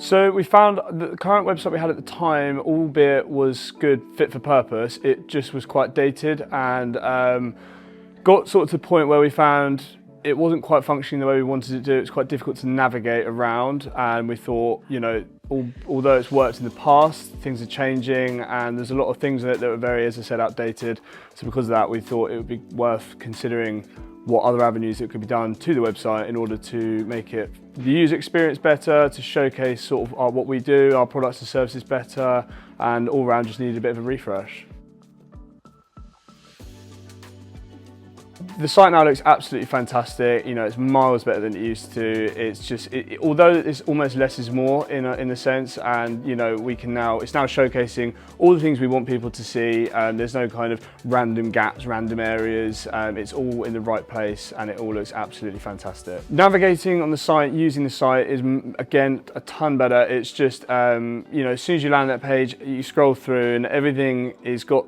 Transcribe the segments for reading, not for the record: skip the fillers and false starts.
So we found that the current website we had at the time, albeit was good, fit for purpose, it just was quite dated and got sort of to the point where we found it wasn't quite functioning the way we wanted it to do. It's quite difficult to navigate around, and we thought, you know, although it's worked in the past, things are changing and there's a lot of things in it that were very, as I said, outdated. So because of that, we thought it would be worth considering what other avenues that could be done to the website in order to make it the user experience better, to showcase sort of what we do, our products and services better, and all around just needed a bit of a refresh. The site now looks absolutely fantastic. You know, it's miles better than it used to. It's just, although it's almost less is more in a sense, and you know, we can now, it's now showcasing all the things we want people to see. There's no kind of random gaps, random areas. It's all in the right place, and it all looks absolutely fantastic. Navigating on the site, using the site is again a ton better. It's just, you know, as soon as you land that page, you scroll through, and everything it's got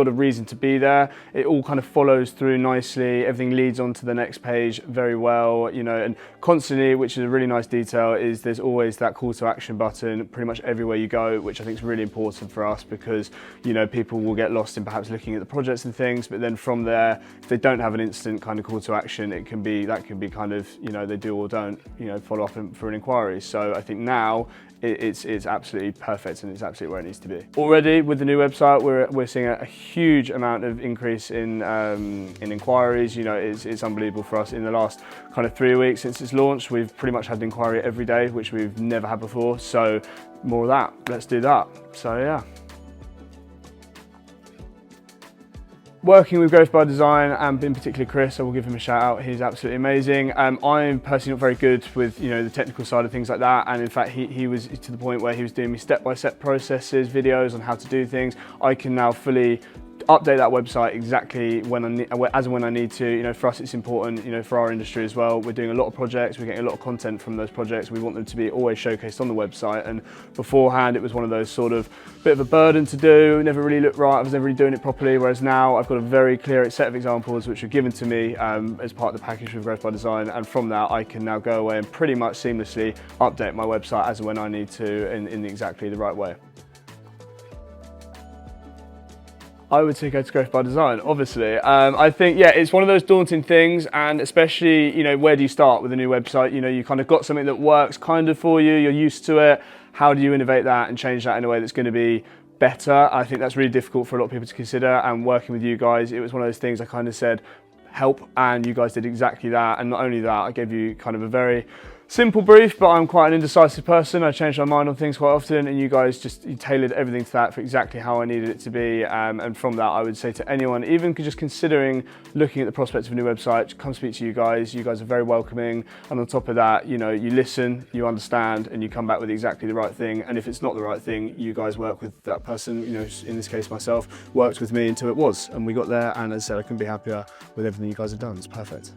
a reason to be there. It all kind of follows through nicely. Everything leads on to the next page very well, you know, and constantly, which is a really nice detail, is there's always that call to action button pretty much everywhere you go, which I think is really important for us because, you know, people will get lost in perhaps looking at the projects and things, but then from there, if they don't have an instant kind of call to action, that can be kind of, you know, they do or don't, you know, follow up for an inquiry. So I think now it's absolutely perfect and it's absolutely where it needs to be. Already with the new website, we're seeing a huge amount of increase in inquiries. You know, it's unbelievable for us. In the last kind of 3 weeks since it's launched, we've pretty much had an inquiry every day, which we've never had before. So more of that, let's do that. So yeah. Working with Growth by Design, and in particular Chris, I will give him a shout out. He's absolutely amazing. I'm personally not very good with, you know, the technical side of things like that, and in fact he was to the point where he was doing me step-by-step processes, videos on how to do things. I can now fully update that website exactly as and when I need to. You know, for us it's important, you know, for our industry as well. We're doing a lot of projects, we're getting a lot of content from those projects. We want them to be always showcased on the website, and beforehand it was one of those sort of bit of a burden to do. It never really looked right, I was never really doing it properly, whereas now I've got a very clear set of examples which are given to me as part of the package with Growth by Design, and from that I can now go away and pretty much seamlessly update my website as and when I need to in exactly the right way. I would say go to Growth by Design, obviously. I think, yeah, it's one of those daunting things, and especially, you know, where do you start with a new website? You know, you kind of got something that works kind of for you, you're used to it. How do you innovate that and change that in a way that's going to be better? I think that's really difficult for a lot of people to consider, and working with you guys, it was one of those things I kind of said, help, and you guys did exactly that. And not only that, I gave you kind of a very simple brief, but I'm quite an indecisive person. I change my mind on things quite often, and you guys you tailored everything to that for exactly how I needed it to be. And from that, I would say to anyone, even just considering looking at the prospect of a new website, come speak to you guys. You guys are very welcoming. And on top of that, you know, you listen, you understand, and you come back with exactly the right thing. And if it's not the right thing, you guys work with that person, you know, in this case, myself, worked with me until it was. And we got there, and as I said, I couldn't be happier with everything you guys have done. It's perfect.